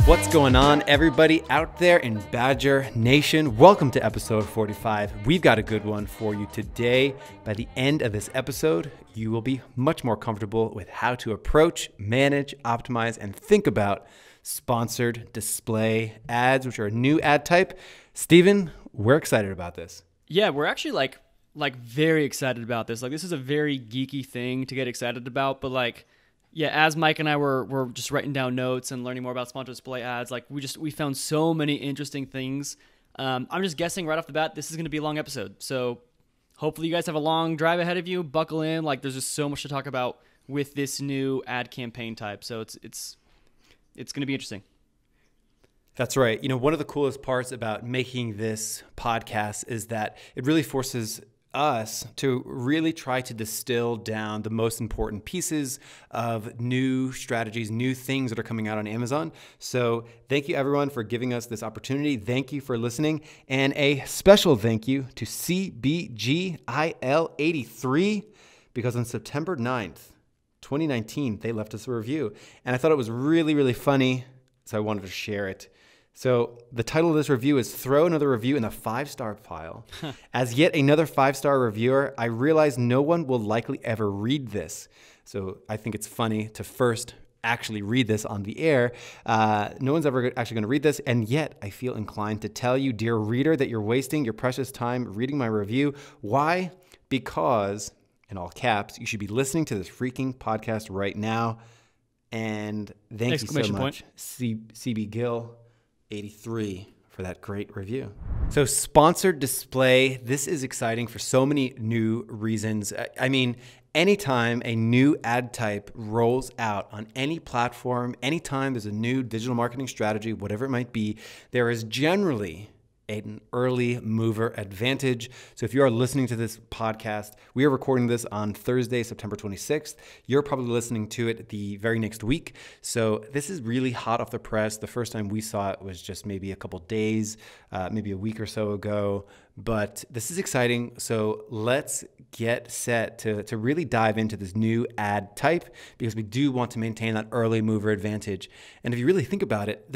What's going on, everybody out there in Badger Nation? Welcome to episode 45. We've got a good one for you today. By the end of this episode, you will be much more comfortable with how to approach, manage, optimize, and think about sponsored display ads, which are a new ad type. Steven, we're excited about this. Yeah, we're actually like very excited about this. Like, this is a very geeky thing to get excited about, but yeah, as Mike and I were just writing down notes and learning more about sponsored display ads, we found so many interesting things. I'm just guessing right off the bat, this is going to be a long episode. So hopefully you guys have a long drive ahead of you. Buckle in. There's just so much to talk about with this new ad campaign type. So it's going to be interesting. That's right. You know, one of the coolest parts about making this podcast is that it really forces us to really try to distill down the most important pieces of new strategies, new things that are coming out on Amazon. So thank you everyone for giving us this opportunity. Thank you for listening. And a special thank you to CBGIL83, because on September 9th, 2019, they left us a review. And I thought it was really, really funny, so I wanted to share it. So the title of this review is Throw Another Review in the 5-star pile. As yet another 5-star reviewer, I realize no one will likely ever read this. So I think it's funny to first actually read this on the air. No one's ever actually going to read this. And yet I feel inclined to tell you, dear reader, that you're wasting your precious time reading my review. Why? Because, in all caps, you should be listening to this freaking podcast right now. And thank you so much, CB Gill 83, for that great review. So sponsored display, this is exciting for so many new reasons. I mean, anytime a new ad type rolls out on any platform, anytime there's a new digital marketing strategy, whatever it might be, there is generally an early mover advantage. So if you are listening to this podcast, we are recording this on Thursday, September 26th. You're probably listening to it the very next week. So this is really hot off the press. The first time we saw it was just maybe a couple days, maybe a week or so ago. But this is exciting. So let's get set to really dive into this new ad type, because we do want to maintain that early mover advantage. And if you really think about it,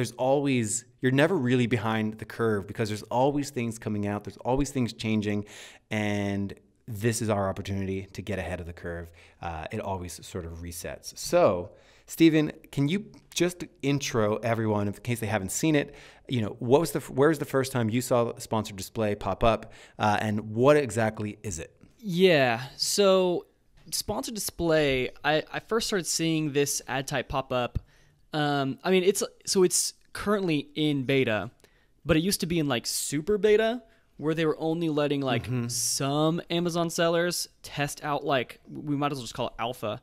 you're never really behind the curve, because there's always things coming out. There's always things changing. And this is our opportunity to get ahead of the curve. It always sort of resets. So Steven, can you just intro everyone in case they haven't seen it? You know, where's the first time you saw a sponsored display pop up, and what exactly is it? Yeah, so sponsored display, I first started seeing this ad type pop up. It's currently in beta, but it used to be in super beta, where they were only letting some Amazon sellers test out, we might as well just call it alpha.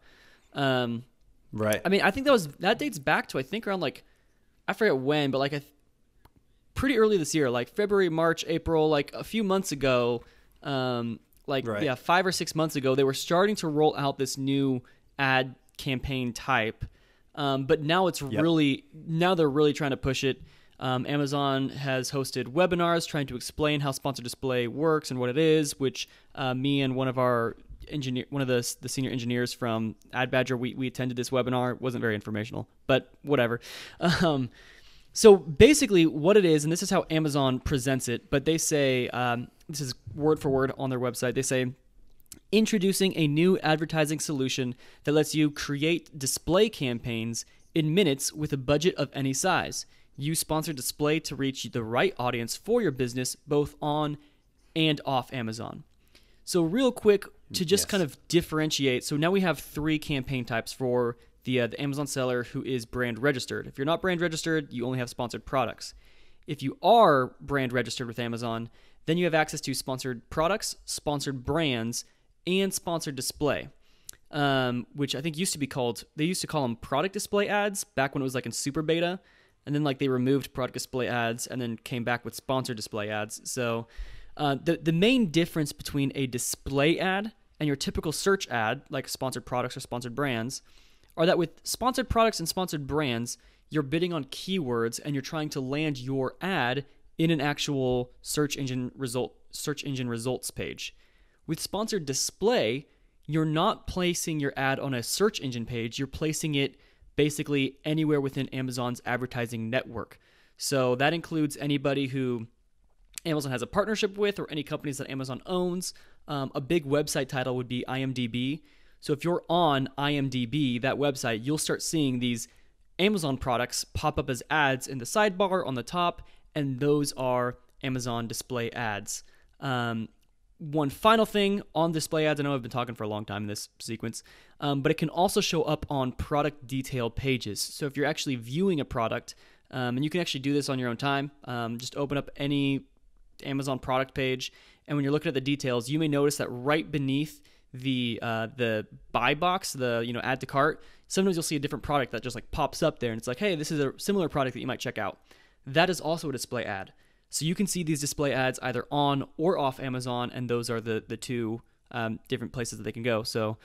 Right. I mean, I think that dates back to, I think, around I forget when, but pretty early this year, February, March, April, a few months ago, right. 5 or 6 months ago, they were starting to roll out this new ad campaign type. But now now they're really trying to push it. Amazon has hosted webinars trying to explain how sponsored display works and what it is, which me and one of the senior engineers from Ad Badger, we attended this webinar. It wasn't very informational, but whatever. So basically what it is, and this is how Amazon presents it, but they say, this is word for word on their website, they say, introducing a new advertising solution that lets you create display campaigns in minutes with a budget of any size. Use sponsored display to reach the right audience for your business, both on and off Amazon. So real quick, to just kind of differentiate, so now we have 3 campaign types for the Amazon seller who is brand registered. If you're not brand registered, you only have sponsored products. If you are brand registered with Amazon, then you have access to sponsored products, sponsored brands, and sponsored display, which I think they used to call them product display ads back when it was in super beta. And then they removed product display ads and then came back with sponsored display ads. So the main difference between a display ad and your typical search ad, like sponsored products or sponsored brands, are that with sponsored products and sponsored brands, you're bidding on keywords and you're trying to land your ad in an actual search engine results page. With sponsored display, you're not placing your ad on a search engine page, you're placing it basically anywhere within Amazon's advertising network. So that includes anybody who Amazon has a partnership with or any companies that Amazon owns. A big website title would be IMDb. So if you're on IMDb, that website, you'll start seeing these Amazon products pop up as ads in the sidebar on the top, and those are Amazon display ads. One final thing on display ads, I know I've been talking for a long time in this sequence, but it can also show up on product detail pages. So if you're actually viewing a product, and you can actually do this on your own time, just open up any Amazon product page, and when you're looking at the details, you may notice that right beneath the buy box, the add to cart, sometimes you'll see a different product that just like pops up there, and it's like, hey, this is a similar product that you might check out. That is also a display ad. So you can see these display ads either on or off Amazon, and those are the two different places that they can go. So,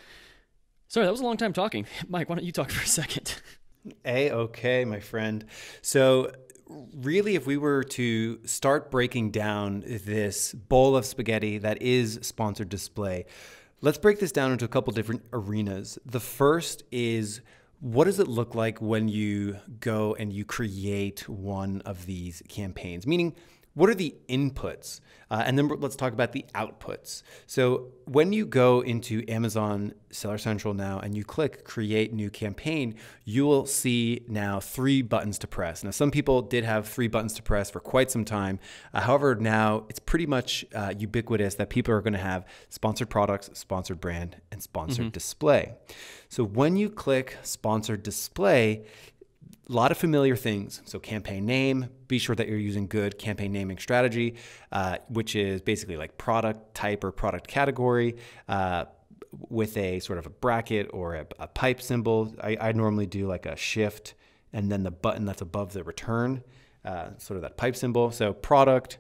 sorry, that was a long time talking. Mike, why don't you talk for a second? Okay, my friend. So really, if we were to start breaking down this bowl of spaghetti that is sponsored display, let's break this down into a couple different arenas. The first is, what does it look like when you go and you create one of these campaigns? Meaning, what are the inputs? And then let's talk about the outputs. So when you go into Amazon Seller Central now and you click Create New Campaign, you will see now 3 buttons to press. Now, some people did have 3 buttons to press for quite some time. However, now it's pretty much ubiquitous that people are going to have sponsored products, sponsored brand, and sponsored display. So when you click Sponsored Display, a lot of familiar things. So campaign name, be sure that you're using good campaign naming strategy, which is basically like product type or product category with a sort of a bracket or a pipe symbol. I normally do like a shift and then the button that's above the return, sort of that pipe symbol. So product,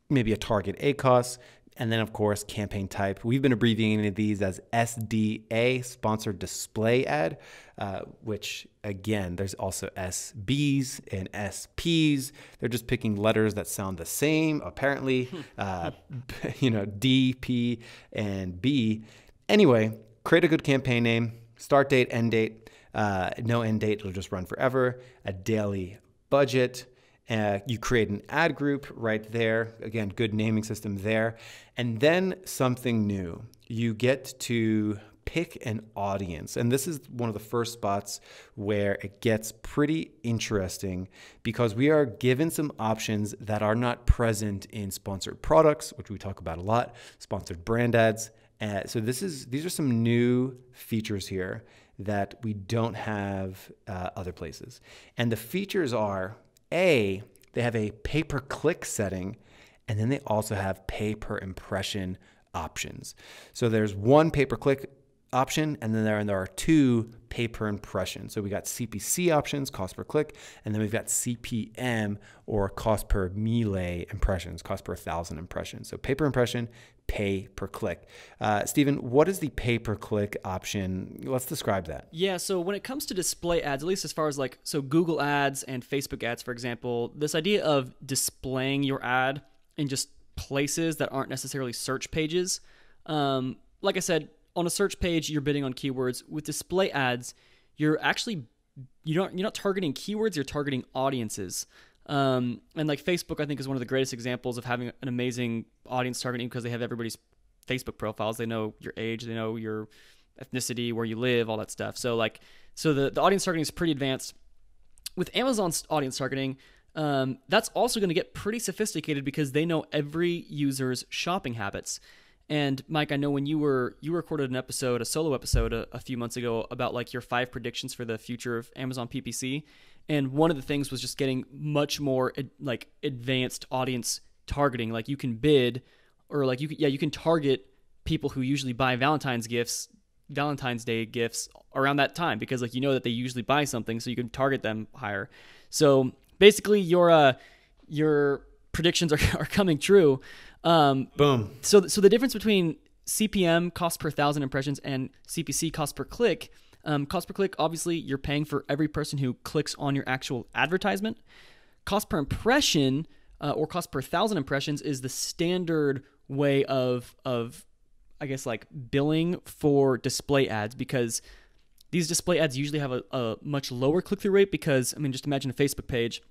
maybe a target ACOS, and then, of course, campaign type. We've been abbreviating these as SDA, Sponsored Display Ad, which, again, there's also SBs and SPs. They're just picking letters that sound the same, apparently, D, P, and B. Anyway, create a good campaign name, start date, end date, no end date, it'll just run forever, a daily budget. You create an ad group right there. Again, good naming system there. And then something new. You get to pick an audience. And this is one of the first spots where it gets pretty interesting because we are given some options that are not present in sponsored products, which we talk about a lot, sponsored brand ads. So these are some new features here that we don't have other places. And the features are, they have a pay-per-click setting, and then they also have pay-per-impression options. So there's one pay-per-click option, and then there are 2 pay-per-impression. So we got CPC options, cost per click, and then we've got CPM, or cost per melee impressions, cost per 1,000 impressions. So pay-per-impression, pay-per-click. Stephen, what is the pay-per-click option? Let's describe that. Yeah, so when it comes to display ads, at least as far as Google ads and Facebook ads, for example, this idea of displaying your ad in just places that aren't necessarily search pages. Like I said, on a search page, you're bidding on keywords. With display ads, you're not targeting keywords, you're targeting audiences. And like Facebook, I think, is one of the greatest examples of having an amazing audience targeting because they have everybody's Facebook profiles. They know your age, they know your ethnicity, where you live, all that stuff. So the audience targeting is pretty advanced. With Amazon's audience targeting, that's also going to get pretty sophisticated because they know every user's shopping habits. And Mike, I know when you recorded a solo episode a few months ago about like your 5 predictions for the future of Amazon PPC. And one of the things was just getting much more like advanced audience targeting. Like you can bid, or like you can target people who usually buy Valentine's Day gifts around that time because like you know that they usually buy something, so you can target them higher. So basically, your predictions are coming true. Boom. So the difference between CPM, cost per 1,000 impressions, and CPC, cost per click. Cost per click, obviously, you're paying for every person who clicks on your actual advertisement. Cost per impression, or cost per 1,000 impressions, is the standard way of I guess like billing for display ads, because these display ads usually have a much lower click-through rate because, I mean, just imagine a Facebook page.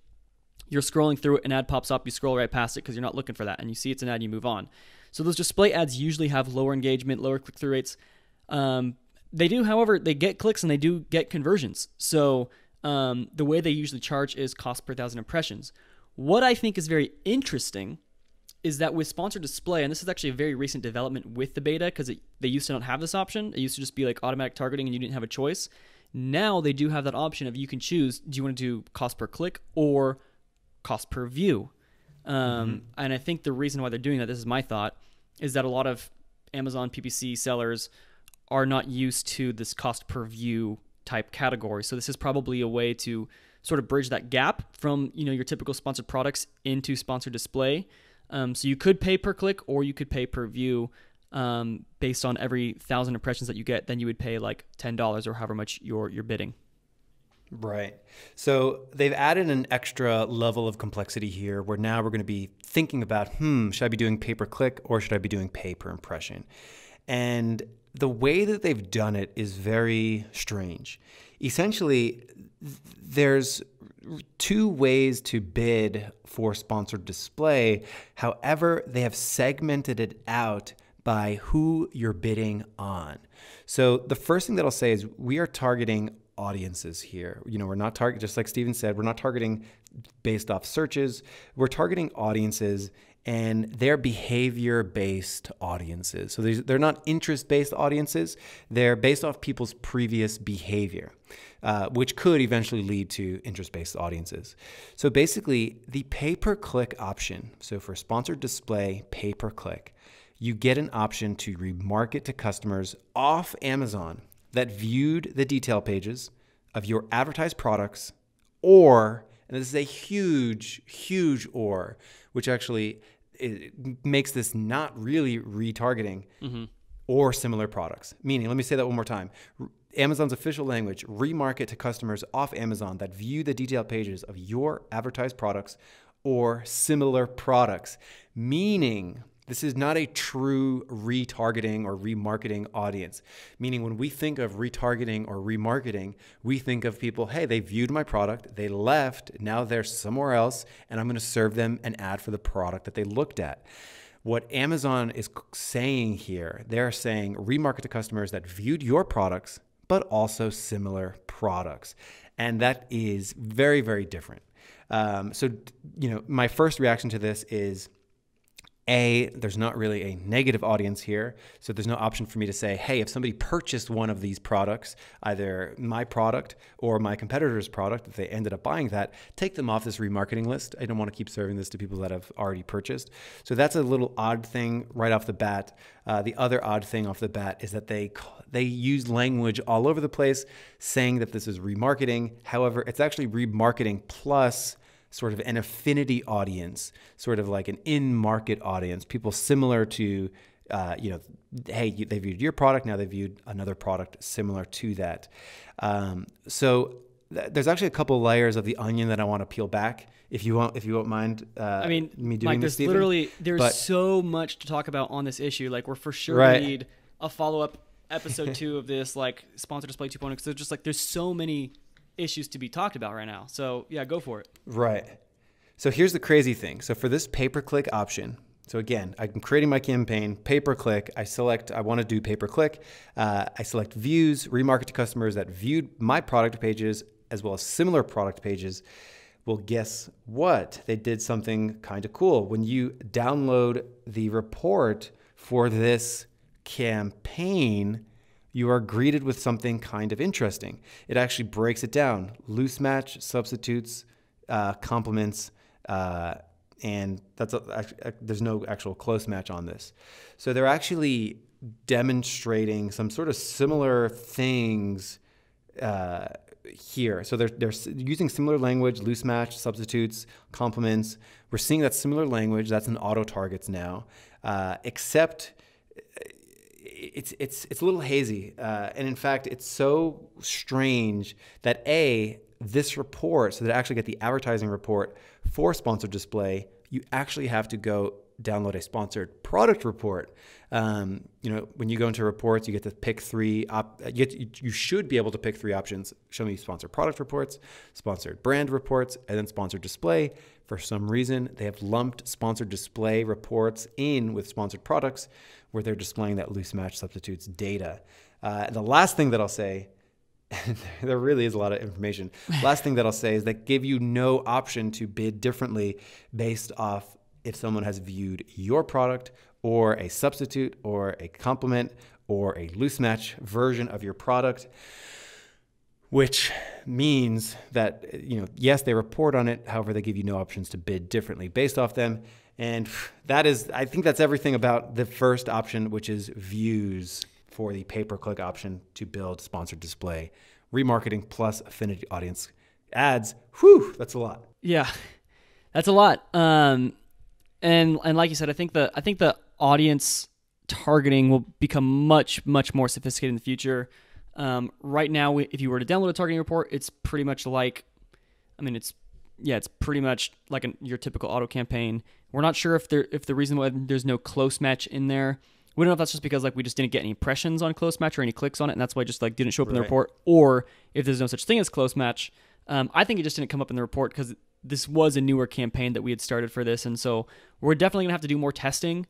You're scrolling through it, an ad pops up, you scroll right past it because you're not looking for that, and you see it's an ad, you move on. So those display ads usually have lower engagement, lower click-through rates. They do, however, they get clicks and they do get conversions. So the way they usually charge is cost per 1,000 impressions. What I think is very interesting is that with sponsored display, and this is actually a very recent development with the beta because they used to not have this option. It used to just be like automatic targeting and you didn't have a choice. Now they do have that option of you can choose, do you want to do cost per click or cost per view? And I think the reason why they're doing that, this is my thought, is that a lot of Amazon PPC sellers are not used to this cost per view type category. So this is probably a way to sort of bridge that gap from, your typical sponsored products into sponsored display. So you could pay per click or you could pay per view based on every 1,000 impressions that you get. Then you would pay like $10 or however much you're bidding. Right. So they've added an extra level of complexity here where now we're going to be thinking about, should I be doing pay per click or should I be doing pay per impression? And the way that they've done it is very strange. Essentially, there's two ways to bid for sponsored display. However, they have segmented it out by who you're bidding on. So the first thing that I'll say is we are targeting audiences here. We're not targeting, just like Steven said, we're not targeting based off searches. We're targeting audiences and they're behavior-based audiences. So they're not interest-based audiences. They're based off people's previous behavior, which could eventually lead to interest-based audiences. So basically, the pay-per-click option, so for sponsored display, pay-per-click, you get an option to remarket to customers off Amazon that viewed the detail pages of your advertised products or, and this is a huge, huge or, which actually makes this not really retargeting or similar products. Meaning, let me say that one more time. Amazon's official language, remarket to customers off Amazon that view the detailed pages of your advertised products or similar products. Meaning, this is not a true retargeting or remarketing audience. Meaning when we think of retargeting or remarketing, we think of people, hey, they viewed my product, they left, now they're somewhere else, and I'm going to serve them an ad for the product that they looked at. What Amazon is saying here, they're saying remarket to customers that viewed your products, but also similar products. And that is very, very different. My first reaction to this is, there's not really a negative audience here. So there's no option for me to say, hey, if somebody purchased one of these products, either my product or my competitor's product, if they ended up buying that, take them off this remarketing list. I don't want to keep serving this to people that have already purchased. So that's a little odd thing right off the bat. The other odd thing off the bat is that they use language all over the place saying that this is remarketing. However, it's actually remarketing plus sort of an affinity audience, sort of like an in-market audience, people similar to, hey, they viewed your product, now they viewed another product similar to that. There's actually a couple layers of the onion that I want to peel back, if you won't mind. Me doing Mike, this, there's so much to talk about on this issue. Like, we're for sure need a follow-up episode 2 of this, like Sponsored Display 2.0, because there's so many issues to be talked about right now. So yeah, go for it. Right. So here's the crazy thing. So for this pay-per-click option, so again, I'm creating my campaign, pay-per-click. I want to do pay-per-click. I select views, remarket to customers that viewed my product pages as well as similar product pages. Well, guess what? They did something kind of cool. When you download the report for this campaign, you are greeted with something kind of interesting. It actually breaks it down. Loose match, substitutes, complements, and there's no actual close match on this. So they're actually demonstrating some sort of similar things here. So they're using similar language, loose match, substitutes, complements. We're seeing that similar language. That's in auto targets now, except it's a little hazy. And in fact, it's so strange that this report, so that I actually get the advertising report for sponsored display, you actually have to go download a sponsored product report. When you go into reports, you get to pick three. You should be able to pick three options: show me sponsored product reports, sponsored brand reports, and then sponsored display. For some reason, they have lumped sponsored display reports in with sponsored products, where they're displaying that loose match substitutes data. The last thing that I'll say, there really is a lot of information. Last thing that I'll say is that give you no option to bid differently based off if someone has viewed your product or a substitute or a complement or a loose match version of your product, which means that, yes, they report on it. However, they give you no options to bid differently based off them. And I think that's everything about the first option, which is views for the pay-per-click option to build sponsored display. Remarketing plus affinity audience ads. Whew, that's a lot. Yeah, that's a lot. And like you said, I think the audience targeting will become much, much more sophisticated in the future. Right now, if you were to download a targeting report, it's pretty much like, it's pretty much like your typical auto campaign. We're not sure if the reason why there's no close match in there, we don't know if that's just because we just didn't get any impressions on close match or any clicks on it, and that's why it just didn't show up in the report, or if there's no such thing as close match. I think it just didn't come up in the report because this was a newer campaign that we had started for this, and so we're definitely gonna have to do more testing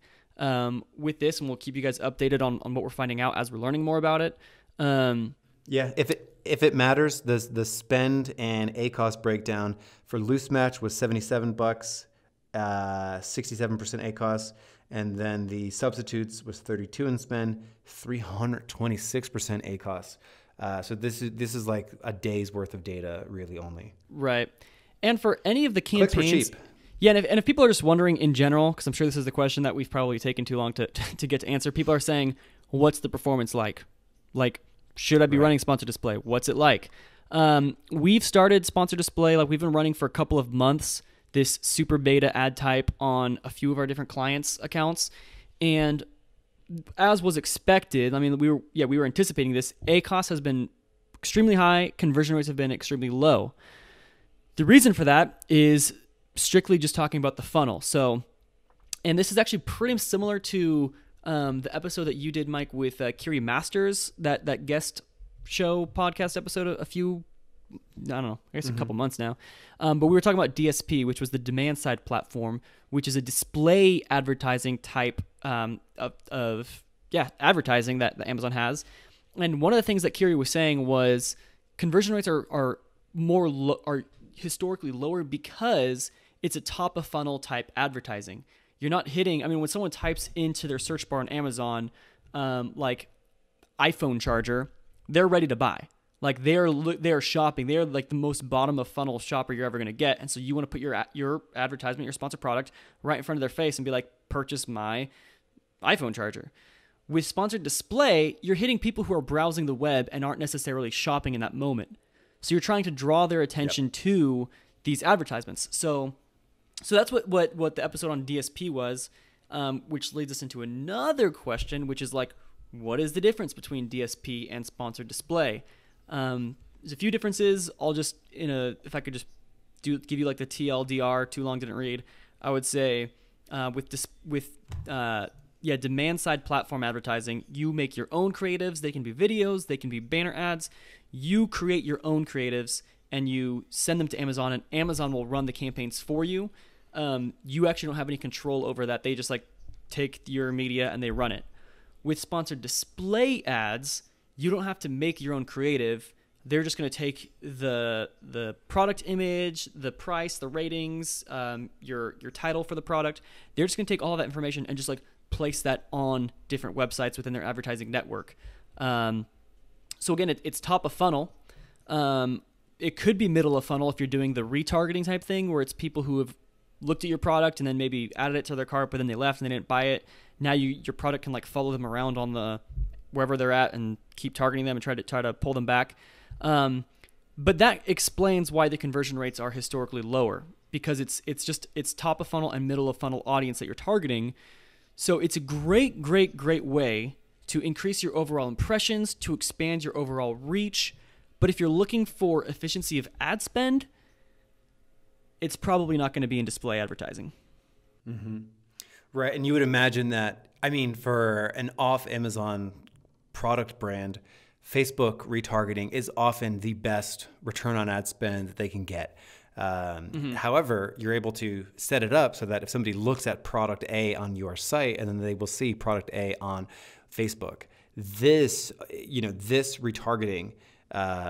with this, and we'll keep you guys updated on what we're finding out as we're learning more about it. If it matters, the spend and ACoS breakdown for loose match was $77, 67% ACoS, and then the substitutes was $32 in spend, 326% ACoS. So this is like a day's worth of data, really only. Right, and for any of the campaigns, clicks were cheap. Yeah, and if people are just wondering in general, because I'm sure this is the question that we've probably taken too long to get to answer. People are saying, "What's the performance like? Should I be running sponsored display? What's it like?" We've started sponsored display. We've been running for a couple of months this super beta ad type on a few of our different clients' accounts, and as was expected, we were anticipating this. ACoS has been extremely high. Conversion rates have been extremely low. The reason for that is strictly just talking about the funnel. So, and this is actually pretty similar to the episode that you did, Mike, with Kiri Masters, that guest show podcast episode a couple months now. But we were talking about DSP, which was the demand side platform, which is a display advertising type of advertising that Amazon has. And one of the things that Kiri was saying was conversion rates are historically lower because it's a top of funnel type advertising. You're not hitting, when someone types into their search bar on Amazon, iPhone charger, they're ready to buy. They're shopping. They're the most bottom of funnel shopper you're ever going to get. And so you want to put your advertisement, your sponsored product right in front of their face and be like, purchase my iPhone charger. With sponsored display, you're hitting people who are browsing the web and aren't necessarily shopping in that moment. So you're trying to draw their attention to these advertisements. So that's what the episode on DSP was, which leads us into another question, which is what is the difference between DSP and sponsored display? There's a few differences. I'll just if I could just give you the TLDR, too long didn't read. I would say with demand side platform advertising, you make your own creatives. They can be videos, they can be banner ads. You create your own creatives and you send them to Amazon, and Amazon will run the campaigns for you. You actually don't have any control over that. They just take your media and they run it. With sponsored display ads, you don't have to make your own creative. They're just going to take the product image, the price, the ratings, your title for the product. They're just going to take all of that information and just place that on different websites within their advertising network. So again, it's top of funnel. It could be middle of funnel if you're doing the retargeting type thing, where it's people who have looked at your product and then maybe added it to their cart, but then they left and they didn't buy it. Now your product can follow them around on wherever they're at and keep targeting them and try to pull them back. But that explains why the conversion rates are historically lower, because it's top of funnel and middle of funnel audience that you're targeting. So it's a great way to increase your overall impressions, to expand your overall reach. But if you're looking for efficiency of ad spend, it's probably not going to be in display advertising. Mm-hmm. Right. And you would imagine that, I mean, for an off Amazon product brand, Facebook retargeting is often the best return on ad spend that they can get. However, you're able to set it up so that if somebody looks at product A on your site and then they will see product A on Facebook, this retargeting,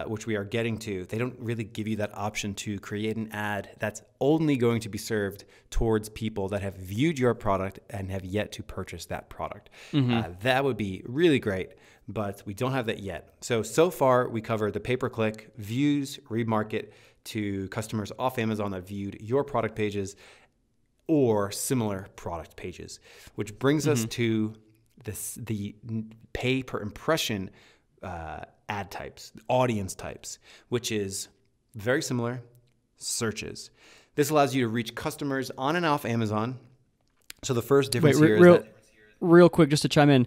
which we are getting to, they don't really give you that option to create an ad that's only going to be served towards people that have viewed your product and have yet to purchase that product. That would be really great, but we don't have that yet. So far we covered the pay-per-click, views, remarket to customers off Amazon that viewed your product pages or similar product pages, which brings us to the pay per impression ad types, audience types, which is very similar, searches. This allows you to reach customers on and off Amazon. So the first difference here is that... Real quick, just to chime in,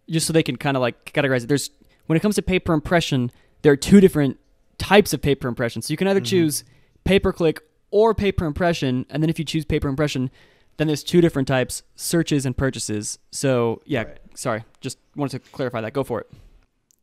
just so they can kind of like categorize it. When it comes to pay per impression, there are two different types of pay per impression. So you can either choose pay per click or pay per impression. And then if you choose pay per impression, then there's two different types, searches and purchases. So yeah, right. Sorry, just wanted to clarify that. Go for it.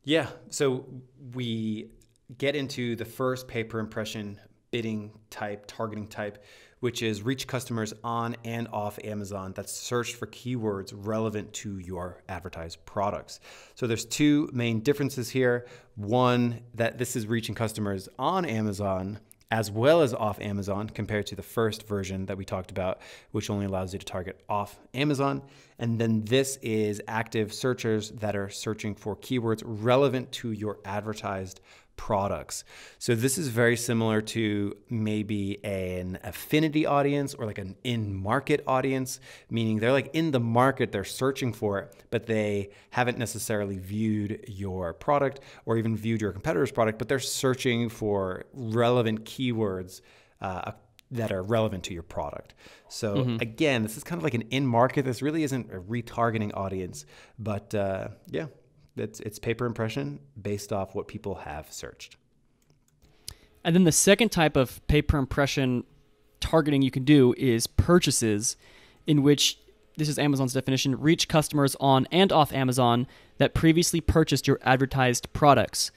Yeah. So we get into the first pay per impression bidding type, targeting type, which is reach customers on and off Amazon that search for keywords relevant to your advertised products. So there's two main differences here. One, that this is reaching customers on Amazon as well as off Amazon compared to the first version that we talked about, which only allows you to target off Amazon. And then this is active searchers that are searching for keywords relevant to your advertised products. So this is very similar to maybe an affinity audience or like an in-market audience, meaning they're like in the market, they're searching for it, but they haven't necessarily viewed your product or even viewed your competitor's product, but they're searching for relevant keywords that are relevant to your product. So again, this is kind of like an in-market. This really isn't a retargeting audience, but yeah. It's pay per impression based off what people have searched. And then the second type of pay per impression targeting you can do is purchases, in which, this is Amazon's definition, reach customers on and off Amazon that previously purchased your advertised products.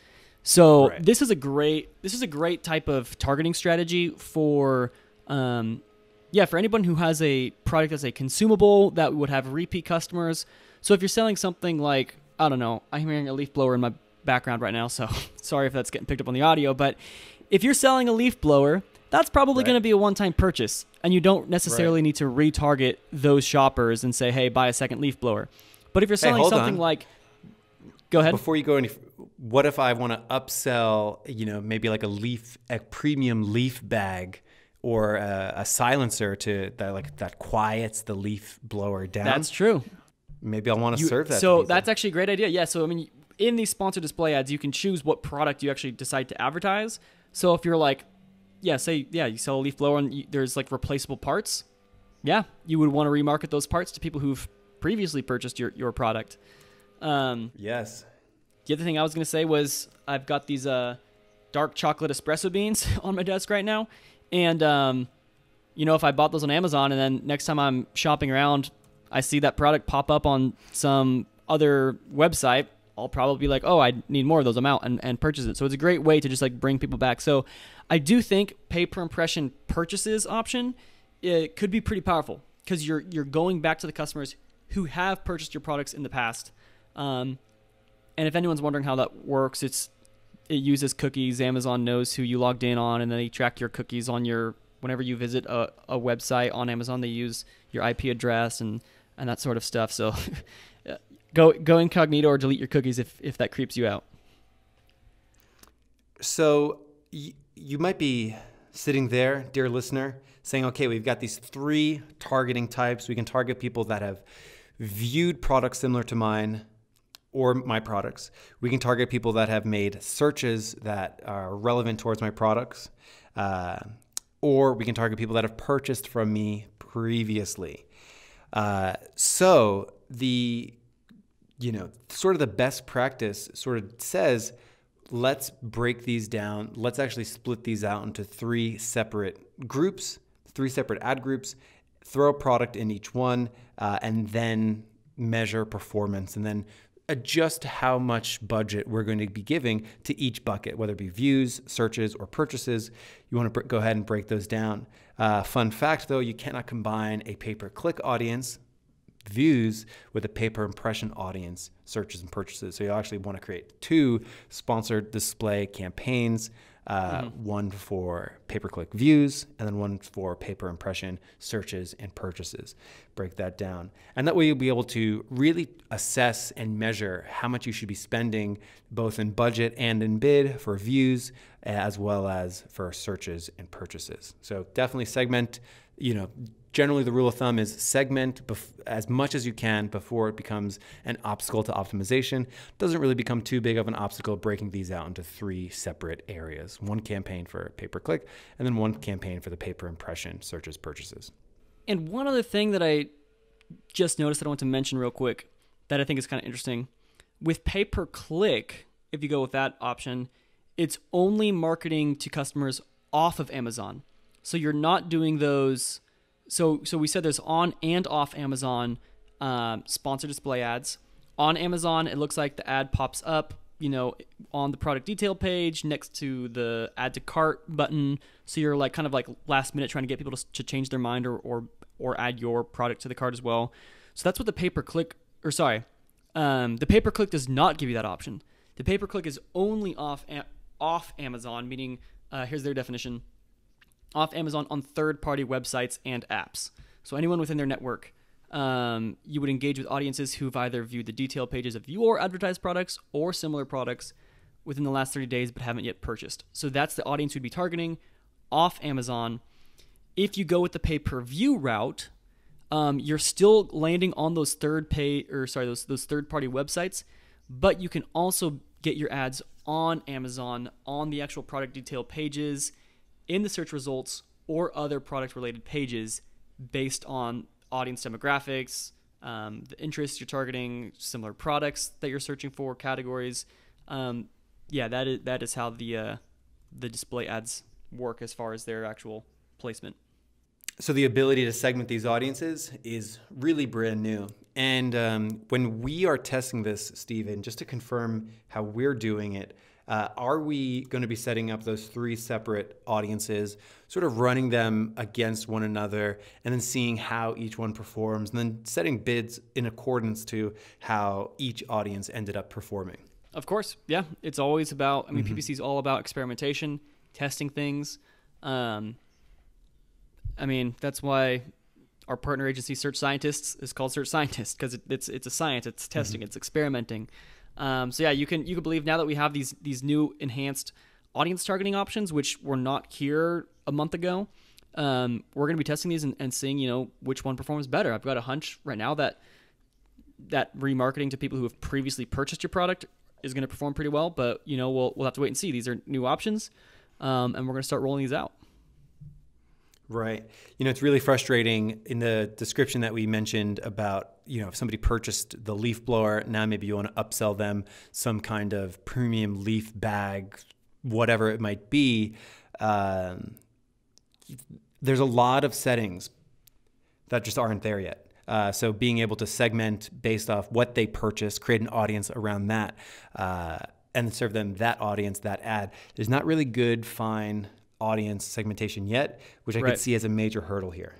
So right. This is a great type of targeting strategy for for anyone who has a product that's a consumable that would have repeat customers. So if you're selling something like, I don't know, I'm hearing a leaf blower in my background right now, so sorry if that's getting picked up on the audio, but if you're selling a leaf blower, that's probably going to be a one-time purchase, and you don't necessarily need to retarget those shoppers and say, hey, buy a second leaf blower. But if you're selling something like... Go ahead. Before you go any... What if I want to upsell, maybe like a premium leaf bag or a silencer that quiets the leaf blower down? That's true. Maybe I'll want to serve that. So that's actually a great idea. Yeah. So, I mean, in these sponsored display ads, you can choose what product you actually decide to advertise. So if you're like, you sell a leaf blower and there's like replaceable parts. Yeah. You would want to remarket those parts to people who've previously purchased your product. Yes. The other thing I was going to say was I've got these dark chocolate espresso beans on my desk right now. And, if I bought those on Amazon and then next time I'm shopping around, I see that product pop up on some other website, I'll probably be like, oh, I need more of those. I'm out and purchase it. So it's a great way to just like bring people back. So I do think pay per impression purchases option, it could be pretty powerful because you're going back to the customers who have purchased your products in the past. And if anyone's wondering how that works, it uses cookies. Amazon knows who you logged in on, and then they track your cookies on whenever you visit a website on Amazon, they use your IP address and that sort of stuff. So go incognito or delete your cookies if that creeps you out. So you might be sitting there, dear listener, saying, okay, we've got these three targeting types. We can target people that have viewed products similar to mine or my products. We can target people that have made searches that are relevant towards my products. Or we can target people that have purchased from me previously. So the, sort of the best practice sort of says, let's break these down. Let's actually split these out into three separate groups, three separate ad groups, throw a product in each one, and then measure performance, and then adjust how much budget we're going to be giving to each bucket, whether it be views, searches, or purchases. You want to go ahead and break those down. Fun fact though, you cannot combine a pay-per-click audience views with a pay-per-impression audience searches and purchases. So you actually want to create 2 sponsored display campaigns, one for pay-per-click views and then one for pay-per-impression searches and purchases. Break that down. And that way you'll be able to really assess and measure how much you should be spending both in budget and in bid for views as well as for searches and purchases. So definitely segment, generally the rule of thumb is segment as much as you can before it becomes an obstacle to optimization. Doesn't really become too big of an obstacle breaking these out into 3 separate areas. 1 campaign for pay-per-click and then 1 campaign for the pay-per-impression searches, purchases. And one other thing that I just noticed that I want to mention real quick that I think is kind of interesting. With pay-per-click, if you go with that option, it's only marketing to customers off of Amazon. So you're not doing those. So we said there's on and off Amazon sponsored display ads. On Amazon, it looks like the ad pops up, on the product detail page next to the add to cart button. So you're like kind of like last minute trying to get people to change their mind or add your product to the cart as well. So that's what the pay-per-click, the pay-per-click does not give you that option. The pay-per-click is only off Amazon, meaning here's their definition. Off Amazon on third-party websites and apps. So anyone within their network, you would engage with audiences who've either viewed the detail pages of your advertised products or similar products within the last 30 days but haven't yet purchased. So that's the audience you'd be targeting off Amazon. If you go with the pay-per-view route, you're still landing on those third-party websites, but you can also get your ads on Amazon on the actual product detail pages, in the search results, or other product-related pages based on audience demographics, the interests you're targeting, similar products that you're searching for, categories. That is how the display ads work as far as their actual placement. So the ability to segment these audiences is really brand new. And when we are testing this, Steven, just to confirm how we're doing it, are we going to be setting up those 3 separate audiences, sort of running them against one another, and then seeing how each one performs, and then setting bids in accordance to how each audience ended up performing? Of course, yeah. It's always about, PPC is all about experimentation, testing things. That's why our partner agency, Search Scientists, is called Search Scientists, because it's a science, it's testing, it's experimenting. You can believe now that we have these new enhanced audience targeting options, which were not here a month ago. We're going to be testing these and seeing, which one performs better. I've got a hunch right now that remarketing to people who have previously purchased your product is going to perform pretty well, but we'll have to wait and see. These are new options, and we're going to start rolling these out. Right. It's really frustrating in the description that we mentioned about, if somebody purchased the leaf blower, now maybe you want to upsell them some kind of premium leaf bag, whatever it might be. There's a lot of settings that just aren't there yet. So being able to segment based off what they purchased, create an audience around that, and serve them that audience, that ad, there's not really good, fine audience segmentation yet, which I could see as a major hurdle here.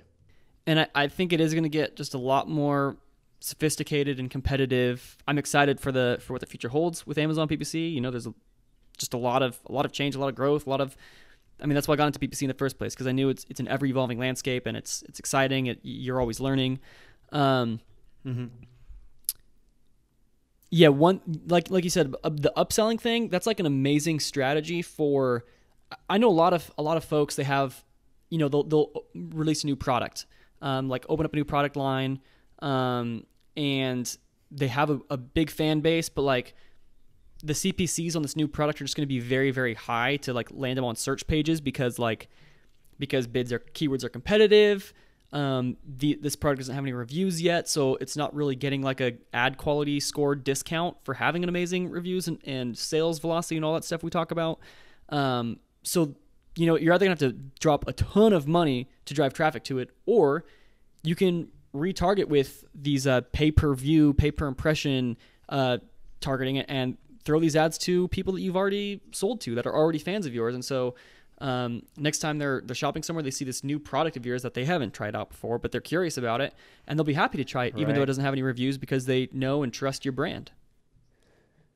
And I think it is going to get just a lot more sophisticated and competitive. I'm excited for what the future holds with Amazon PPC. There's just a lot of change, a lot of growth, that's why I got into PPC in the first place, because I knew it's an ever evolving landscape and it's exciting. You're always learning. Yeah, one like you said, the upselling thing, that's like an amazing strategy for. I know a lot of folks. They have, they'll release a new product, like open up a new product line, and they have a big fan base, but like the CPCs on this new product are just going to be very, very high to like land them on search pages because keywords are competitive. This product doesn't have any reviews yet, so it's not really getting like a ad quality score discount for having an amazing reviews and sales velocity and all that stuff we talk about. So, you're either going to have to drop a ton of money to drive traffic to it, or you can retarget with these pay-per-view, pay-per-impression targeting and throw these ads to people that you've already sold to that are already fans of yours. And so next time they're shopping somewhere, they see this new product of yours that they haven't tried out before, but they're curious about it, and they'll be happy to try it, even though it doesn't have any reviews, because they know and trust your brand.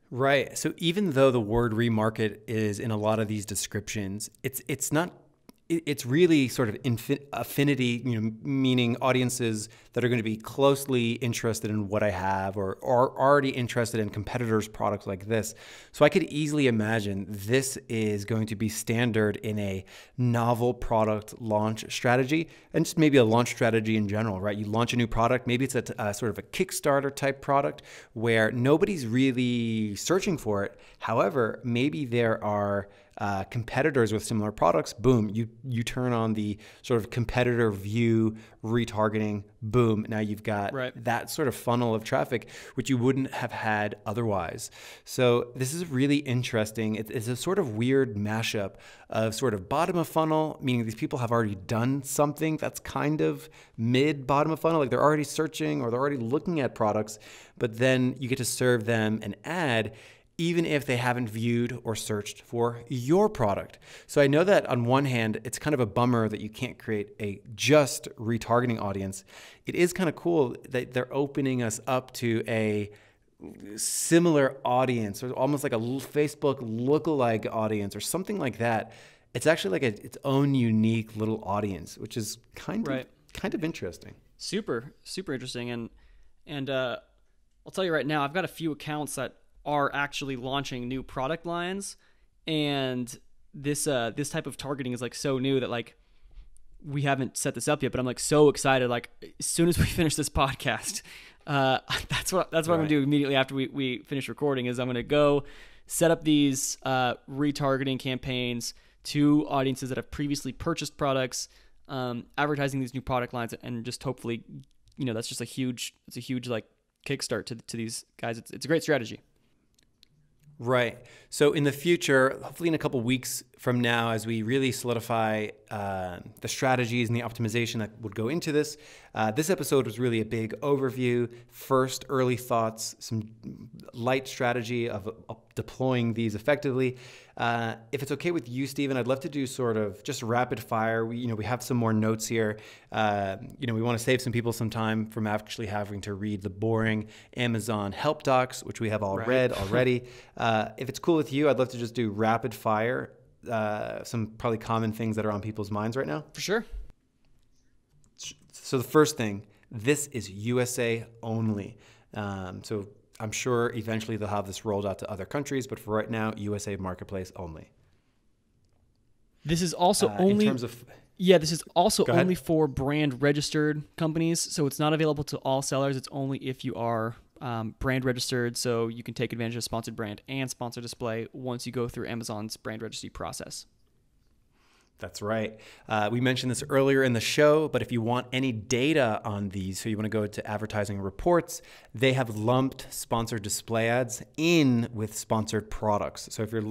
Right. So even though the word remarket is in a lot of these descriptions, it's not. It's really sort of affinity, meaning audiences that are going to be closely interested in what I have or are already interested in competitors' products like this. So I could easily imagine this is going to be standard in a novel product launch strategy and just maybe a launch strategy in general, right? You launch a new product, maybe it's a sort of a Kickstarter type product where nobody's really searching for it. However, maybe there are competitors with similar products. Boom, you turn on the sort of competitor view retargeting. Boom, now you've got that sort of funnel of traffic, which you wouldn't have had otherwise. So this is really interesting. It's a sort of weird mashup of sort of bottom of funnel, meaning these people have already done something that's kind of mid bottom of funnel, like they're already searching or they're already looking at products, but then you get to serve them an ad even if they haven't viewed or searched for your product. So I know that on one hand, it's kind of a bummer that you can't create a just retargeting audience. It is kind of cool that they're opening us up to a similar audience, or almost like a Facebook lookalike audience or something like that. It's actually like its own unique little audience, which is kind of interesting. Super interesting. And I'll tell you right now, I've got a few accounts that are actually launching new product lines, and this type of targeting is like so new that like we haven't set this up yet, but I'm like so excited. Like as soon as we finish this podcast, that's what I'm gonna do immediately after we finish recording, is I'm gonna go set up these retargeting campaigns to audiences that have previously purchased products, advertising these new product lines, and just hopefully, that's just a huge like kickstart to these guys. It's a great strategy. Right. So in the future, hopefully in a couple weeks from now, as we really solidify the strategies and the optimization that would go into this, this episode was really a big overview, first early thoughts, some light strategy of deploying these effectively. If it's okay with you, Stephen, I'd love to do sort of just rapid fire. We have some more notes here. We want to save some people some time from actually having to read the boring Amazon help docs, which we have all read already. If it's cool with you, I'd love to just do rapid fire, some probably common things that are on people's minds right now. For sure. So the first thing, this is USA only. So I'm sure eventually they'll have this rolled out to other countries, but for right now, USA marketplace only. This is also only in terms of this is also only for brand registered companies. So it's not available to all sellers. It's only if you are brand registered. So you can take advantage of sponsored brand and sponsored display once you go through Amazon's brand registry process. That's right. We mentioned this earlier in the show, but if you want any data on these, so you want to go to advertising reports, they have lumped sponsored display ads in with sponsored products. So if you're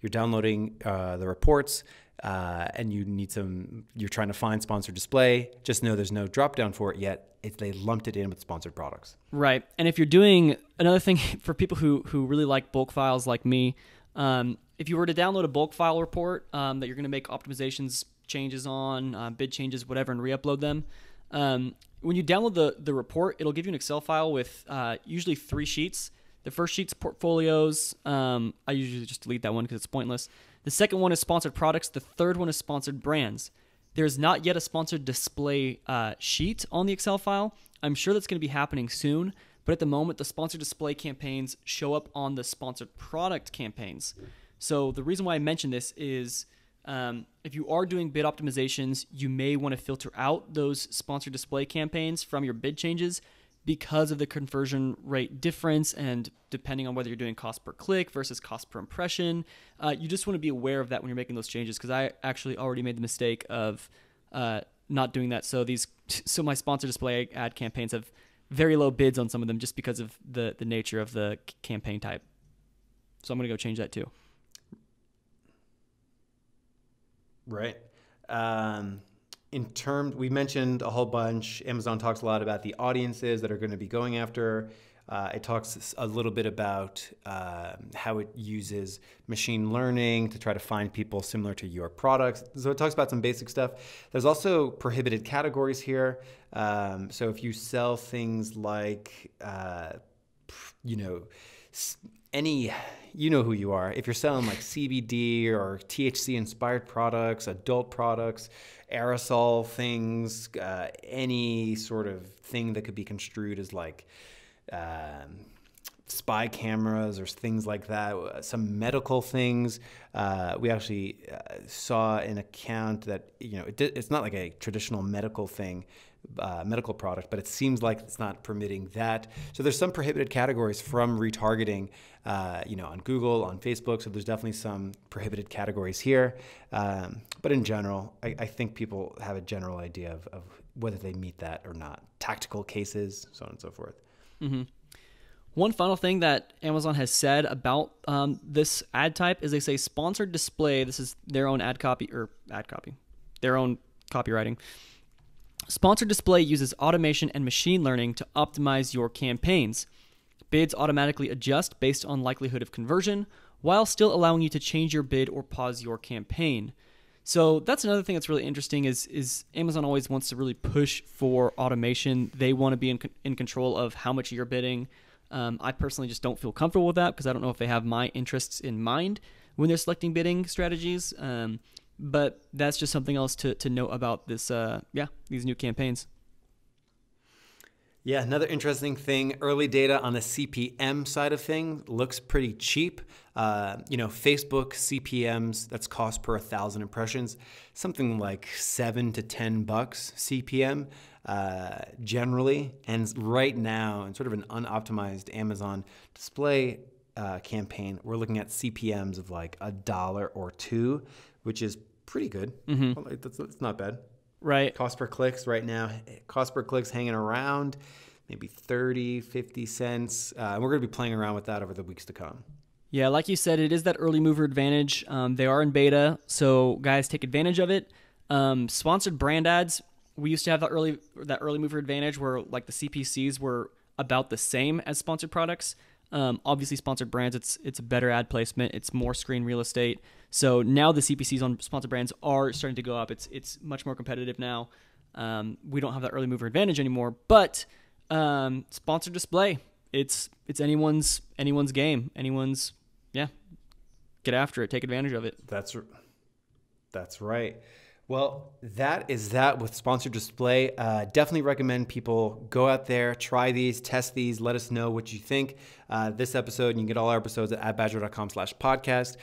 downloading the reports and you're trying to find sponsored display, just know there's no drop down for it yet. They lumped it in with sponsored products. Right. And if you're doing another thing for people who really like bulk files like me, if you were to download a bulk file report that you're going to make optimizations, changes on, bid changes, whatever, and re-upload them, when you download the report, it'll give you an Excel file with usually 3 sheets. The first sheet's portfolios. I usually just delete that one because it's pointless. The second one is sponsored products. The third one is sponsored brands. There's not yet a sponsored display sheet on the Excel file. I'm sure that's going to be happening soon, but at the moment, the sponsored display campaigns show up on the sponsored product campaigns. So the reason why I mention this is if you are doing bid optimizations, you may want to filter out those sponsored display campaigns from your bid changes because of the conversion rate difference, and depending on whether you're doing cost per click versus cost per impression. You just want to be aware of that when you're making those changes, because I actually already made the mistake of not doing that. So my sponsored display ad campaigns have very low bids on some of them just because of the nature of the campaign type. So I'm going to go change that too. Right. in terms, we mentioned a whole bunch. Amazon talks a lot about the audiences that are going to be going after. It talks a little bit about how it uses machine learning to try to find people similar to your products. So it talks about some basic stuff. There's also prohibited categories here. So if you sell things like, you know who you are. If you're selling like CBD or THC inspired products, adult products, aerosol things, any sort of thing that could be construed as like spy cameras or things like that, some medical things. We actually saw an account that, it's not like a traditional medical thing, medical product, but it seems like it's not permitting that. So there's some prohibited categories from retargeting, on Google, on Facebook. So there's definitely some prohibited categories here. But in general, I think people have a general idea of whether they meet that or not. Tactical cases, so on and so forth. Mm-hmm. One final thing that Amazon has said about this ad type is they say sponsored display. This is their own their own copywriting. Sponsored display uses automation and machine learning to optimize your campaigns. Bids automatically adjust based on likelihood of conversion, while still allowing you to change your bid or pause your campaign. So that's another thing that's really interesting is Amazon always wants to really push for automation. They want to be in control of how much you're bidding. I personally just don't feel comfortable with that because I don't know if they have my interests in mind when they're selecting bidding strategies. But that's just something else to note about this. These new campaigns. Yeah, another interesting thing, early data on the CPM side of things looks pretty cheap. Facebook CPMs, that's cost per 1,000 impressions, something like $7 to $10 CPM generally. And right now, in sort of an unoptimized Amazon display campaign, we're looking at CPMs of like $1 or $2, which is pretty good. Mm-hmm. Well, it's not bad. Right. Cost per clicks right now, hanging around maybe 30, 50 cents. We're going to be playing around with that over the weeks to come. Yeah, like you said, it is that early mover advantage. They are in beta, so guys, take advantage of it. Sponsored brand ads, we used to have that early mover advantage where like the CPCs were about the same as sponsored products. Obviously, sponsored brands, it's a better ad placement. It's more screen real estate. So now the CPCs on sponsored brands are starting to go up. It's much more competitive now. We don't have that early mover advantage anymore. But sponsored display, it's anyone's game. Get after it. Take advantage of it. That's right. Well, that is that with sponsored display. Definitely recommend people go out there, try these, test these, let us know what you think. This episode, you can get all our episodes at adbadger.com/podcast.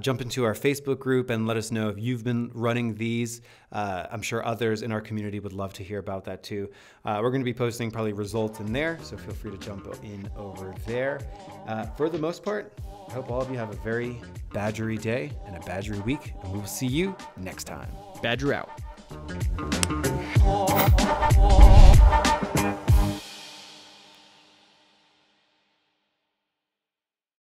Jump into our Facebook group and let us know if you've been running these. I'm sure others in our community would love to hear about that too. We're going to be posting probably results in there, so feel free to jump in over there. For the most part, I hope all of you have a very badgery day and a badgery week, and we will see you next time. Badger out.